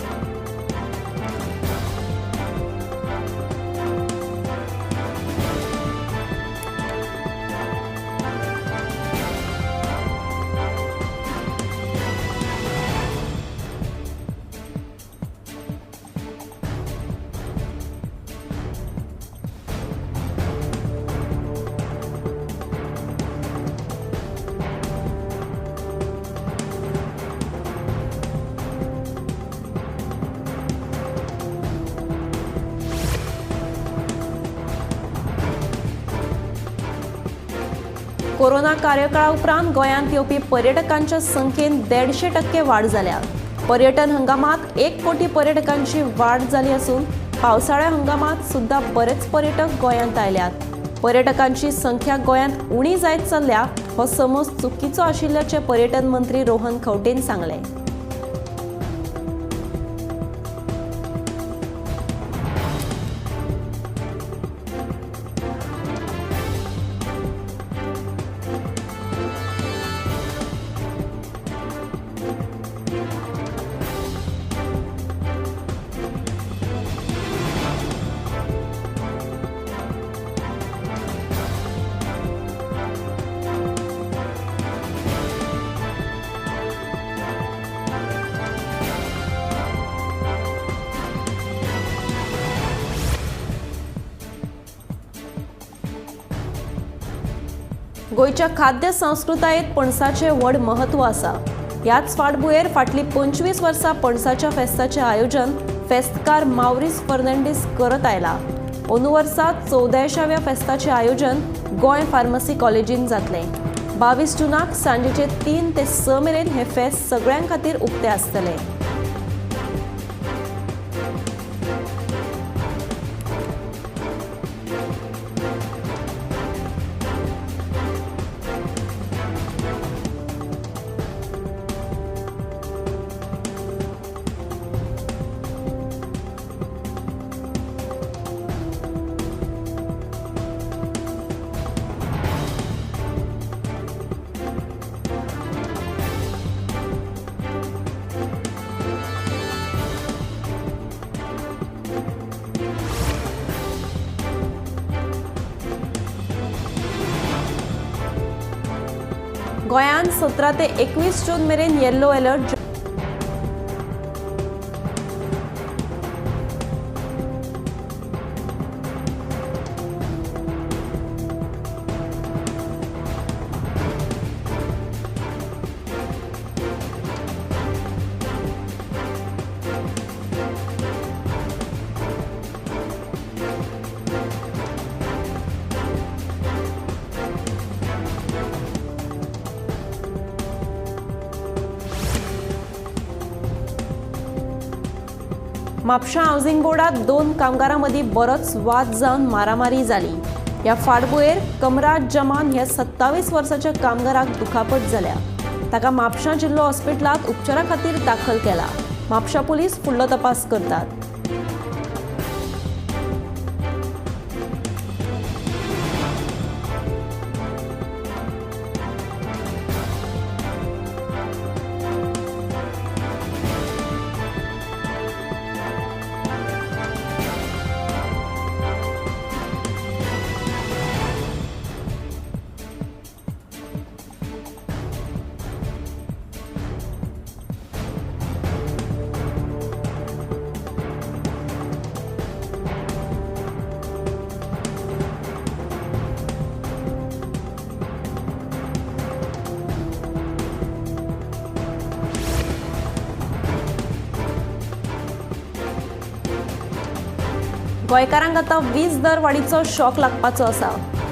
कोरोना कार्यकाळा उपरांत गोंयांत येवपी पर्यटकांच्या संख्येन 150% वाड जाल्या। पर्यटन हंगामात 1 कोटी पर्यटकांची वाड जाली असून पावसाळ्या हंगामात सुद्धा बरेच पर्यटक गोंयांत आयल्यात। पर्यटकांची संख्या गोंयांत उणी जायत चल्ल्या हो समज चुकीचो आशिल्ल्याचे पर्यटन मंत्री रोहन खंवटेन सांगले। गोयच्या खाद्य संस्कृतायेत पणसाचे व्हड महत्व आसा। ह्याच फाटभुंयेर फाटली 25 वर्सां पणसाच्या फेस्ताचे आयोजन फेस्तकार माउरीस फर्नांडीस करत आयला। अंदू वर्सा 14व्या फेस्ताचे आयोजन गोंय फार्मसी कॉलेजीन जातले। 22 जूनाक सांजेचे 3 ते 6 मेरेन हे फेस्त सगळ्यां खातीर उक्ते आसतले। गोंयांत 17 ते 21 जून मेरेन येल्लो अलर्ट म्हापशा हाऊसिंग बोर्डात 2 कामगारां मदीं बरोच वाद जावन मारामारी जाली। ह्या फाटभुंयेर कमराज जमान ह्या 27 वर्साच्या कामगाराक दुखापत जाल्या। ताका म्हापशा जिल्लो हॉस्पिटलांत उपचारा खातीर दाखल केला। म्हापशा पुलीस फुडलो तपास करतात। गोंयकारांक आतां वीज दर वाडीचो शॉक लागपाचो आसा।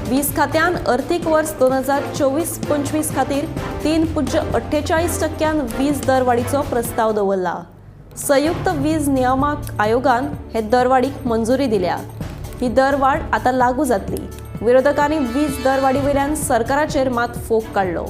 वीज खात्यान अर्थीक वर्स 2024-25 खातीर 3.48% वीज दर वाडीचो प्रस्ताव दवरला। संयुक्त वीज नियामक आयोगान हे दरवाडीक मंजुरी दिल्या। ही दरवाड आतां लागू जातली। विरोधकांनी वीज दरवाढी वयल्यान सरकाराचेर मात फोग काडलो.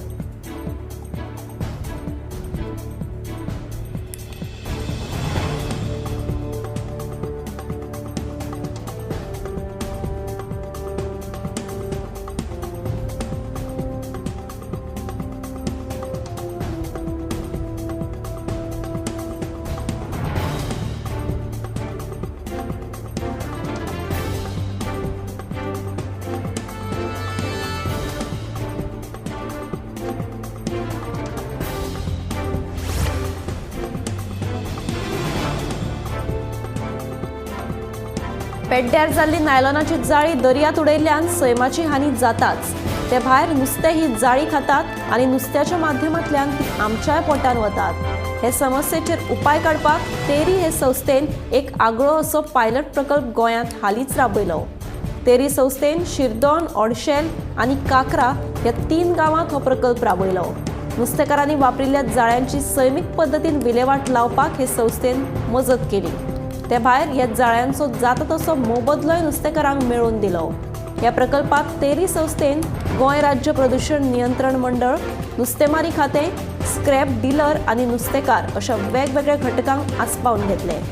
पेड्ड्यार जाल्ली नायलॉनाची जाळी दर्यांत उडयल्ल्यान सैमाची हानी जाताच. ते भायर नुस्तें ही जाळी खातात आनी नुस्त्याच्या माध्यमांतल्यान ती आमच्याय पोटान वतात. हे समस्येचेर उपाय काडपाक तेरी हे संस्थेन एक आगळो असो पायलट प्रकल्प गोंयांत हालींच राबयलो. तेरी संस्थेन शिरदोन, ओडशेल आनी काकरा ह्या 3 गांवांत हो प्रकल्प राबयलो. नुस्तेकारांनी वापरिल्ल्या जाळ्यांची सैमीक पद्दतीन विलेवाट लावपाक हे संस्थेन मजत केली. ते भायर ह्या जाळ्यांचो जाता तसो मोबदलोय नुस्तेकारांक मेळोवन दिलो. ह्या प्रकल्पात तेरी संस्थेन गोंय राज्य प्रदूषण नियंत्रण मंडळ, नुस्तेमारी खातें, स्क्रॅप डीलर आनी नुस्तेकार अशा वेगवेगळ्या घटकांक आस्पावन घेतले.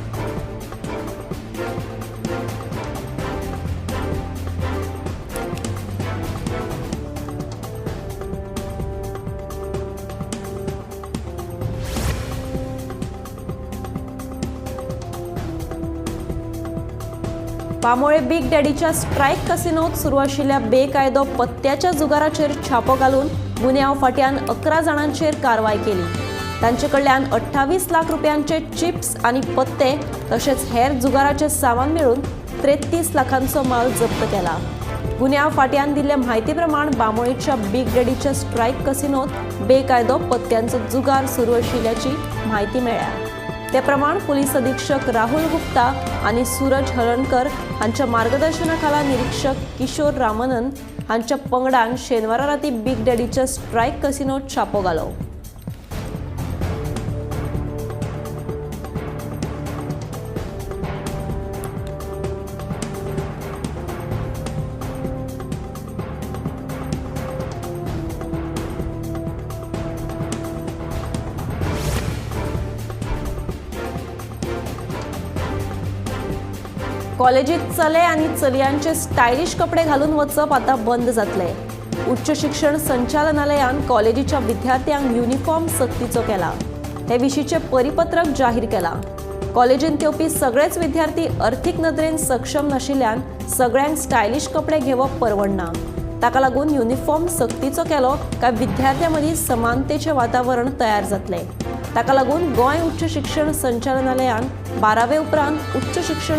बामोळे बिग डॅडीच्या स्ट्रायक कसिनोत सुरू आशिल्ल्या बेकायदो पत्त्याच्या जुगाराचेर छापो घालून गुन्यांव फाटल्यान 11 जाणांचेर कारवाय केली. तांचे कडल्यान 28 लाख रुपयांचे चिप्स आनी पत्ते तशेंच हेर जुगाराचे सामान मेळून 33 लाखांचो माल जप्त केला. गुन्यांव फाटल्यान दिल्ले म्हायती प्रमाण बामोळेच्या बिग डॅडीच्या स्ट्रायक कसिनोत बेकायदो पत्त्यांचो जुगार सुरू आशिल्ल्याची म्हायती मेळ्ळ्या. ते प्रमाण पुलीस अधीक्षक राहुल गुप्ता आणि सूरज हरणकर हांच्या मार्गदर्शनाखाला निरीक्षक किशोर रामानंद हांच्या पंगडान शेनवारा राती बिग डॅडीच्या स्ट्रायक कसिनोत छापो घालो. कॉलेजीत चले आनी चलयांचे स्टायलिश कपडे घालून वचप आता बंद जातले. उच्च शिक्षण संचालनालयान कॉलेजीच्या विद्यार्थ्यांक युनिफॉर्म सक्तीचो केला. हे विशींचे परिपत्रक जाहीर केला. कॉलेजींत येवपी सगळेच विद्यार्थी अर्थीक नदरेन सक्षम नाशिल्ल्यान सगळ्यांक स्टायलिश कपडे घेवप परवडना. ताका लागून युनिफॉर्म सक्तीचो केलो काय विद्यार्थ्यां मदीं समानतेचें वातावरण तयार जातलें. ताका लागून गोंय उच्च शिक्षण संचालनालयान 12वे उपरांत उच्च शिक्षण